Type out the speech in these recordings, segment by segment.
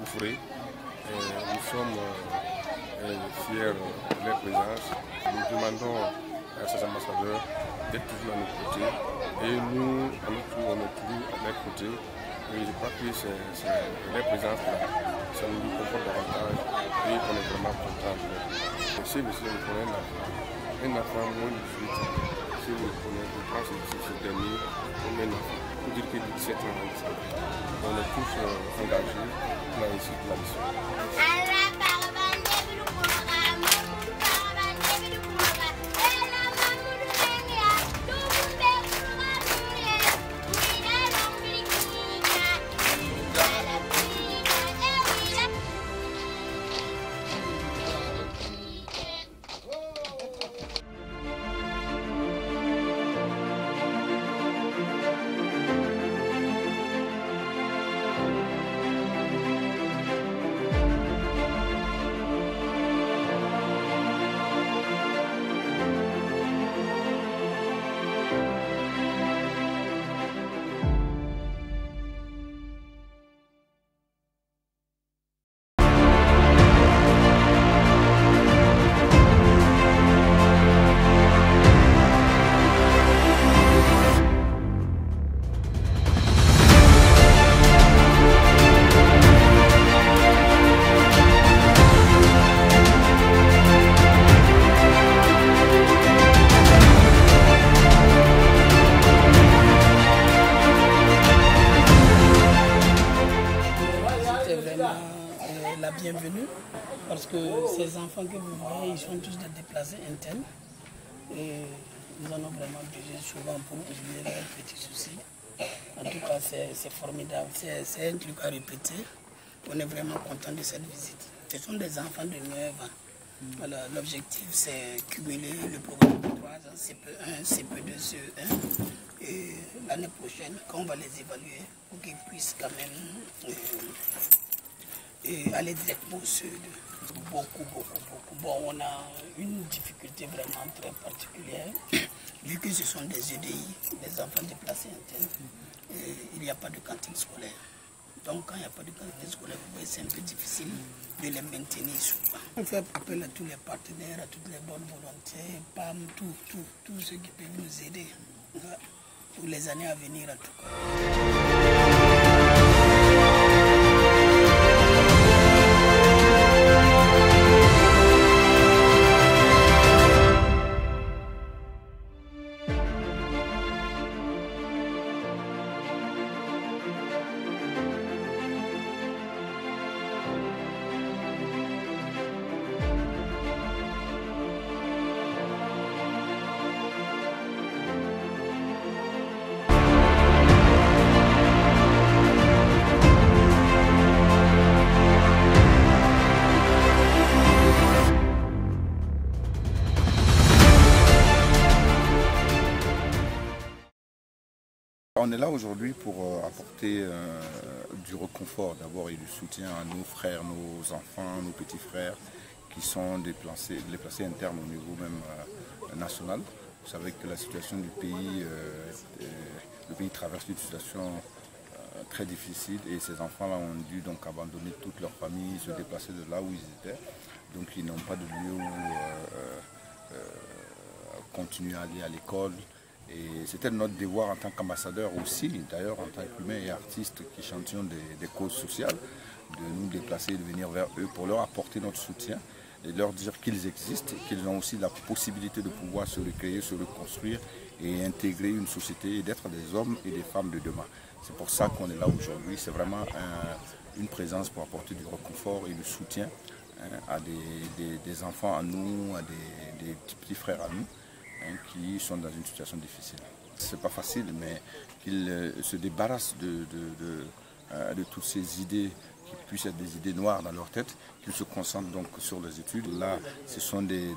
Oufré. Nous sommes fiers de leur présence. Nous demandons à ces ambassadeurs d'être toujours à nos côtés. Et nous, à notre tour, on est toujours à leur côté. Et je crois que c'est leur présence là, ça nous conforte davantage et on est vraiment content. Si vous connaissez un enfant moins de 18 ans, si vous connaissez, je pense que c'est ce dernier comme un enfant. Il faut dire que de 17 ans, on est tous engagés pour la réussite de la mission. La bienvenue parce que ces enfants que vous voyez, ils sont tous des déplacés internes et nous en avons vraiment besoin souvent pour oublier leurs petits soucis. En tout cas, c'est formidable, c'est un truc à répéter. On est vraiment content de cette visite. Ce sont des enfants de 9 ans. Voilà, l'objectif, c'est cumuler le programme de 3 ans, CP1, CP2, CE1. Et l'année prochaine, quand on va les évaluer, pour qu'ils puissent quand même aller directement au sud. Beaucoup. Bon, on a une difficulté vraiment très particulière, vu que ce sont des EDI, des enfants déplacés internes, il n'y a pas de cantine scolaire. Donc quand il n'y a pas de cantine scolaire, c'est un peu difficile de les maintenir souvent. On fait appel à tous les partenaires, à toutes les bonnes volontés, PAM, tous ceux qui peuvent nous aider pour les années à venir en tout cas. On est là aujourd'hui pour apporter du réconfort d'abord et du soutien à nos frères, nos enfants, nos petits frères qui sont déplacés internes au niveau même national. Vous savez que la situation du pays, le pays traverse une situation très difficile et ces enfants-là ont dû donc abandonner toute leur famille, se déplacer de là où ils étaient. Donc ils n'ont pas de lieu où continuer à aller à l'école. Et c'était notre devoir en tant qu'ambassadeur aussi, d'ailleurs en tant qu'humain et artiste qui chantions des causes sociales, de nous déplacer et de venir vers eux pour leur apporter notre soutien et leur dire qu'ils existent, qu'ils ont aussi la possibilité de pouvoir se recréer, se reconstruire et intégrer une société et d'être des hommes et des femmes de demain. C'est pour ça qu'on est là aujourd'hui, c'est vraiment une présence pour apporter du réconfort et du soutien à des enfants à nous, à des petits frères à nous, qui sont dans une situation difficile. C'est pas facile, mais qu'ils se débarrassent de toutes ces idées qui puissent être des idées noires dans leur tête, qu'ils se concentrent donc sur les études. Là, ce sont des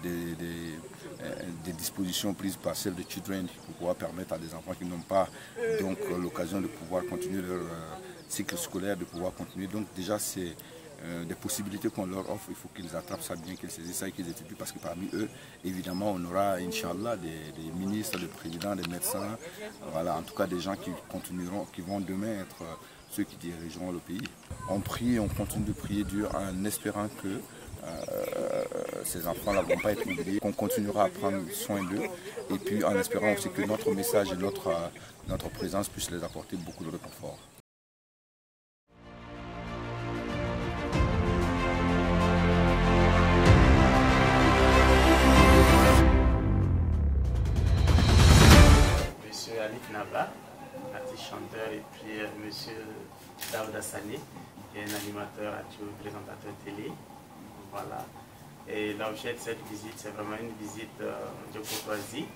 dispositions prises par Save the Children pour pouvoir permettre à des enfants qui n'ont pas donc l'occasion de pouvoir continuer leur cycle scolaire, de pouvoir continuer. Donc déjà, c'est des possibilités qu'on leur offre, il faut qu'ils attrapent ça bien, qu'ils saisissent ça et qu'ils étudient, parce que parmi eux, évidemment, on aura, Inch'Allah, des ministres, des présidents, des médecins, voilà, en tout cas des gens qui continueront, qui vont demain être ceux qui dirigeront le pays. On prie et on continue de prier Dieu en espérant que ces enfants-là ne vont pas être oubliés, qu'on continuera à prendre soin d'eux et puis en espérant aussi que notre message et notre présence puissent les apporter beaucoup de réconfort. Monsieur Alif Naba, artiste chanteur, et puis Monsieur Daouda Sané, qui est un animateur, présentateur télé. Voilà. Et l'objet de cette visite, c'est vraiment une visite de courtoisie.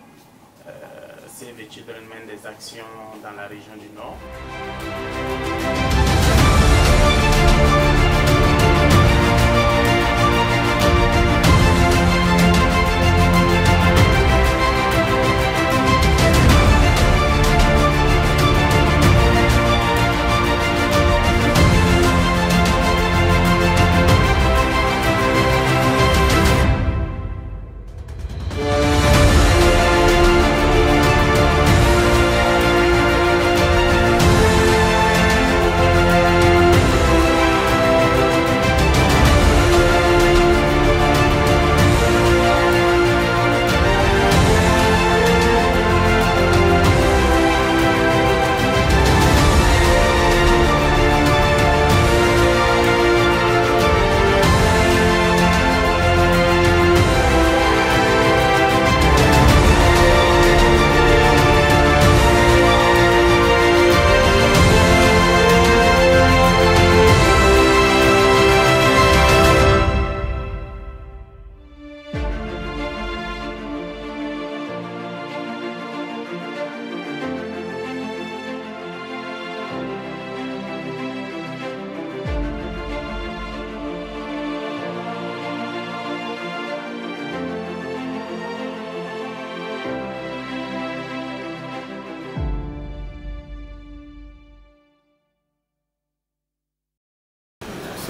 Save the Children mène des actions dans la région du Nord.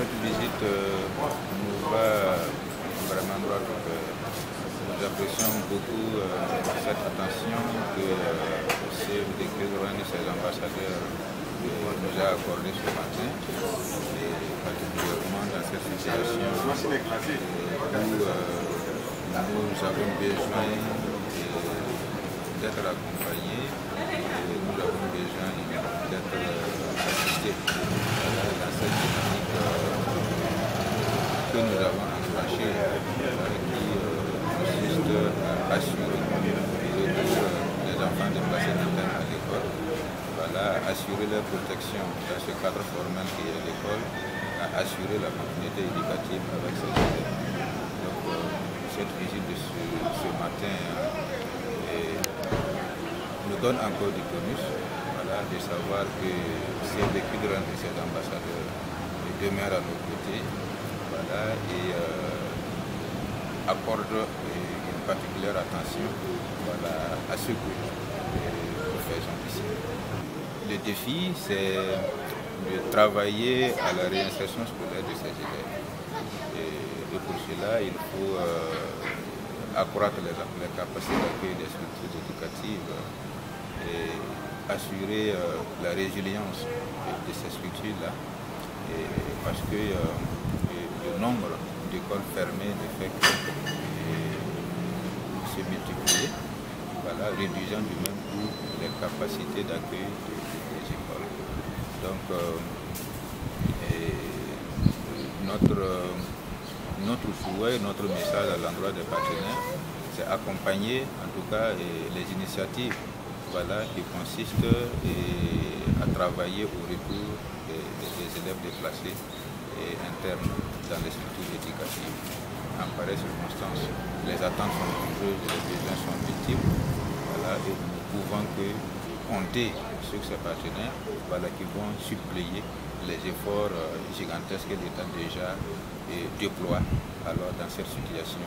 Cette visite nous va vraiment droit au cœur. Nous apprécions beaucoup cette attention que Save the Children et ses ambassadeurs nous a accordée ce matin, et particulièrement dans cette situation où nous avons besoin d'être accompagnés, et nous avons besoin d'être assistés dans cette dynamique que nous avons enclenché, qui consiste à assurer le retour des enfants déplacés d'antenne à l'école, voilà, assurer leur protection dans ce cadre formel qui est l'école, assurer la continuité éducative avec ces élèves. Donc cette visite de ce matin nous donne encore du bonus, voilà, de savoir que c'est le Children de ces ambassadeurs demeurent à nos côtés. Voilà, et accorde une particulière attention, voilà, à ce que nous faisons ici. Le défi, c'est de travailler à la réinsertion scolaire de ces élèves. Et pour cela, il faut accroître les capacités d'accueil des structures éducatives et assurer la résilience de ces structures-là, parce que le nombre d'écoles fermées ne fait que se multiplier, voilà, réduisant du même coup les capacités d'accueil des écoles. Donc notre souhait, notre message à l'endroit des partenaires, c'est accompagner en tout cas les initiatives, voilà, qui consistent à travailler au retour des élèves déplacés et internes dans les structures éducatives. En pareille circonstance, les attentes sont nombreuses, les besoins sont multiples, voilà, et nous ne pouvons que compter sur ces partenaires, voilà, qui vont suppléer les efforts gigantesques que l'État déjà déploie alors dans cette situation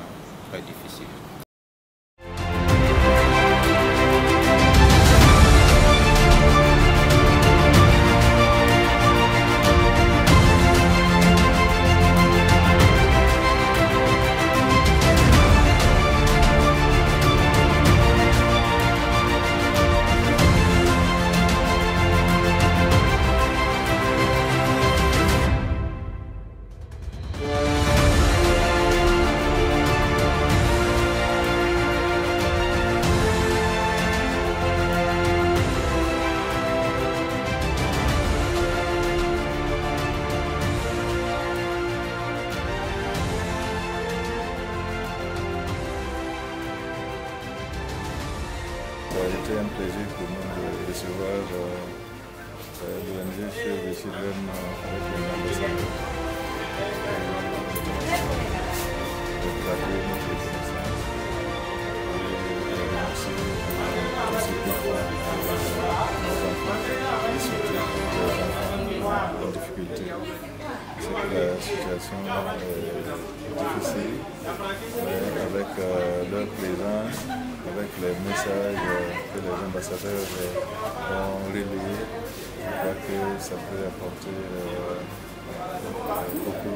très difficile. c'est un plaisir pour nous de recevoir l'ONG Save the Children avec les ambassadeurs. De traduire notre reconnaissance et remercier tout ce qu'ils font pour nos enfants et surtout pour les enfants en difficulté. C'est que la situation est difficile, mais avec leur présence, avec les messages que les ambassadeurs ont relayés, je crois que ça peut apporter beaucoup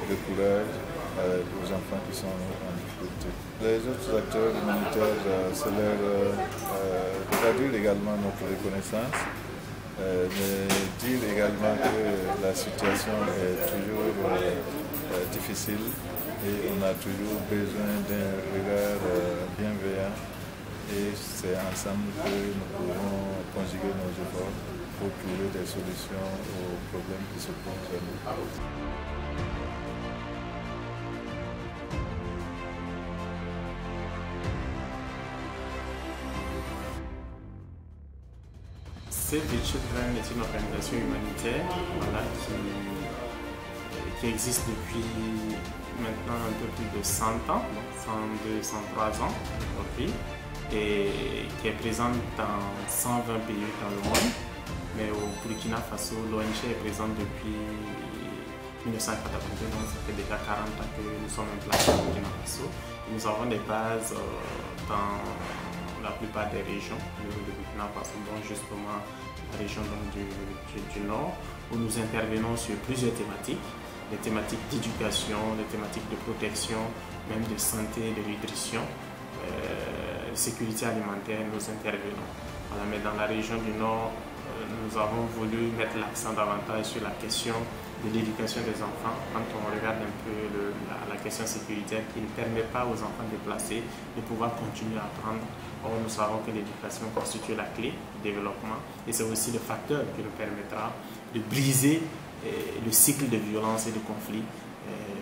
de courage aux enfants qui sont en difficulté. Les autres acteurs humanitaires, c'est leur traduire également notre reconnaissance, mais dire également que la situation est toujours difficile et on a toujours besoin d'un regard bienveillant, et c'est ensemble que nous pouvons conjuguer nos efforts pour trouver des solutions aux problèmes qui se posent à nous. Save the Children est une organisation humanitaire, voilà, qui existe depuis maintenant un peu plus de 100 ans, 102, 103 ans aujourd'hui, et qui est présente dans 120 pays dans le monde. Mais au Burkina Faso, l'ONG est présente depuis 1982, donc ça fait déjà 40 ans que nous sommes implantés au Burkina Faso. Et nous avons des bases dans la plupart des régions du Burkina Faso, dont justement la région du Nord, où nous intervenons sur plusieurs thématiques, les thématiques d'éducation, les thématiques de protection, même de santé, de nutrition, sécurité alimentaire, nous intervenons. Voilà, mais dans la région du Nord, nous avons voulu mettre l'accent davantage sur la question de l'éducation des enfants, quand on regarde un peu la question sécuritaire qui ne permet pas aux enfants déplacés de pouvoir continuer à apprendre. Or, nous savons que l'éducation constitue la clé du développement et c'est aussi le facteur qui nous permettra de briser le cycle de violence et de conflit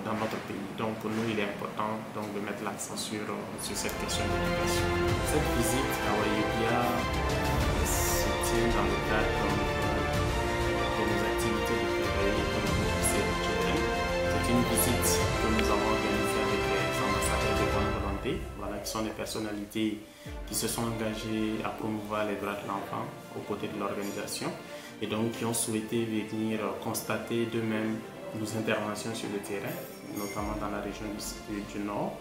dans notre pays. Donc pour nous, il est important donc, de mettre l'accent sur cette question d'éducation. Cette visite à Wayopia se tient dans le cadre de nos activités de plaidoyer pour le Save the Children. C'est une visite que nous avons organisée avec les ambassadeurs de bonne volonté, voilà, qui sont des personnalités qui se sont engagées à promouvoir les droits de l'enfant aux côtés de l'organisation et donc qui ont souhaité venir constater d'eux-mêmes nos interventions sur le terrain, notamment dans la région du Nord,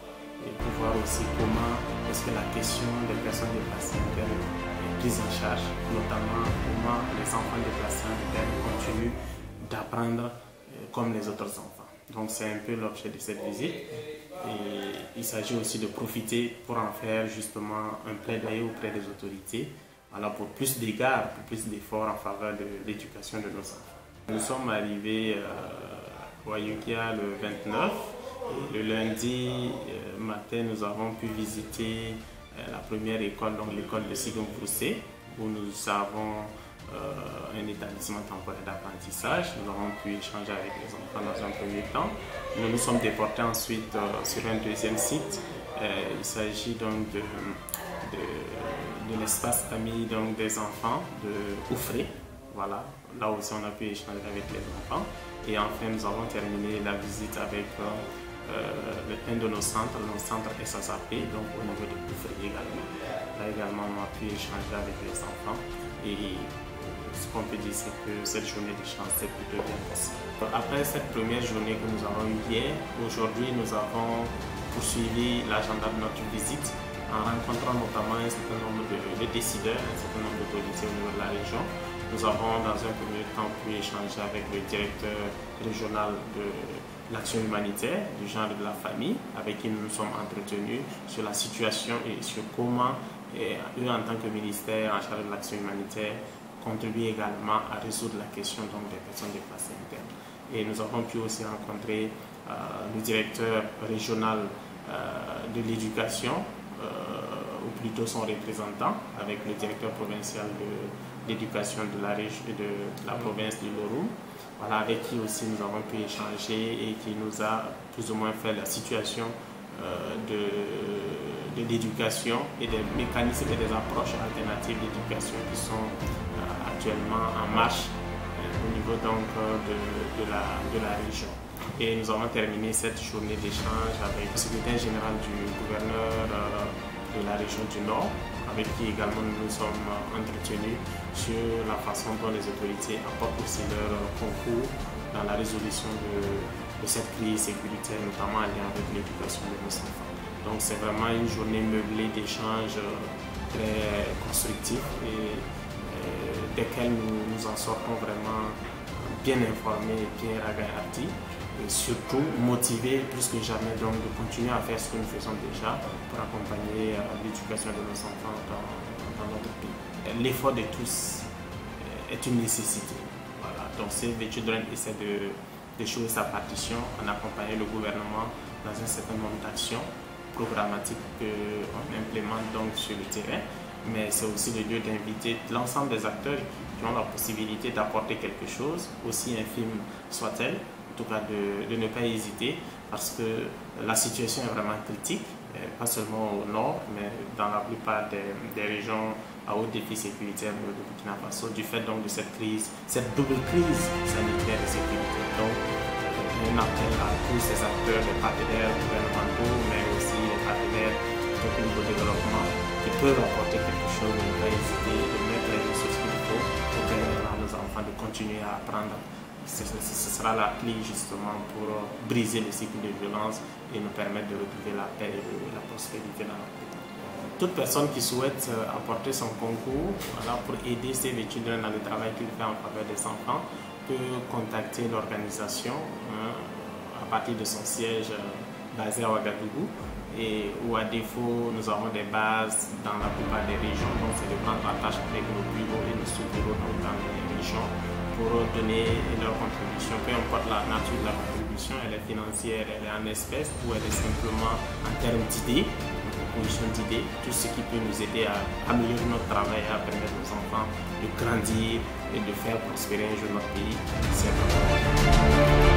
et pour voir aussi comment est-ce que la question des personnes déplacées internes est prise en charge, notamment comment les enfants déplacés internes continuent d'apprendre comme les autres enfants. Donc c'est un peu l'objet de cette visite et il s'agit aussi de profiter pour en faire justement un plaidoyer auprès des autorités, voilà, pour plus d'égards, pour plus d'efforts en faveur de l'éducation de nos enfants. Nous sommes arrivés à Wayopia le 29 et le lundi matin nous avons pu visiter la première école, donc l'école de Sigom Poussé, où nous avons un établissement temporaire d'apprentissage. Nous avons pu échanger avec les enfants dans un premier temps. Nous nous sommes déportés ensuite sur un deuxième site. Il s'agit donc de l'espace ami donc, des enfants de Oufré. Voilà, là aussi on a pu échanger avec les enfants. Et enfin nous avons terminé la visite avec un de nos centres SSAP, donc au niveau de Oufré également. Là également on a pu échanger avec les enfants. Et ce qu'on peut dire, c'est que cette journée d'échange s'est plutôt bien passée. Après cette première journée que nous avons eue hier, aujourd'hui nous avons poursuivi l'agenda de notre visite en rencontrant notamment un certain nombre de décideurs, un certain nombre d'autorités au niveau de la région. Nous avons dans un premier temps pu échanger avec le directeur régional de l'action humanitaire, du genre de la famille, avec qui nous nous sommes entretenus sur la situation et sur comment eux, en tant que ministère en charge de l'action humanitaire, contribuent également à résoudre la question donc, des personnes déplacées internes. Et nous avons pu aussi rencontrer le directeur régional de l'éducation, ou plutôt son représentant, avec le directeur provincial de l'éducation de la province du Loroum, voilà, avec qui aussi nous avons pu échanger et qui nous a plus ou moins fait la situation d'éducation et des mécanismes et des approches alternatives d'éducation qui sont actuellement en marche au niveau donc de la région. Et nous avons terminé cette journée d'échange avec le secrétaire général du gouverneur de la région du Nord, avec qui également nous nous sommes entretenus sur la façon dont les autorités apportent aussi leur concours dans la résolution de cette crise sécuritaire, notamment en lien avec l'éducation de nos enfants. Donc c'est vraiment une journée meublée d'échanges très constructifs et desquels nous en sortons vraiment bien informés et bien ragaillardis. Et surtout motivés plus que jamais donc de continuer à faire ce que nous faisons déjà pour accompagner l'éducation de nos enfants dans notre pays. L'effort de tous est une nécessité. Voilà. Donc Save the Children essaie de jouer sa partition en accompagnant le gouvernement dans un certain nombre d'actions programmatiques qu'on implémente donc sur le terrain, mais c'est aussi le lieu d'inviter l'ensemble des acteurs qui ont la possibilité d'apporter quelque chose, aussi infime soit-elle, en tout cas de ne pas hésiter, parce que la situation est vraiment critique, pas seulement au nord, mais dans la plupart des régions à haut défi sécuritaire de Burkina Faso, du fait donc de cette crise, cette double crise sanitaire et sécuritaire. Donc, un appel à tous ces acteurs, les partenaires gouvernementaux, mais aussi les partenaires au niveau développement, qui peuvent apporter quelque chose, ne pas hésiter de mettre les ressources qu'il faut pour permettre à nos enfants de continuer à apprendre. Ce sera la clé justement pour briser le cycle de violence et nous permettre de retrouver la paix et la prospérité dans notre pays. Toute personne qui souhaite apporter son concours pour aider Save the Children dans le travail qu'il fait en faveur des enfants peut contacter l'organisation à partir de son siège basé à Ouagadougou. Ou à défaut, nous avons des bases dans la plupart des régions, donc c'est de prendre attache avec nos bureaux et nos sous-bureaux dans les régions pour donner leur contribution, peu importe la nature de la contribution, elle est financière, elle est en espèces ou elle est simplement en termes d'idées, de proposition d'idées, tout ce qui peut nous aider à améliorer notre travail et à permettre aux enfants de grandir et de faire prospérer un jour notre pays. C'est important.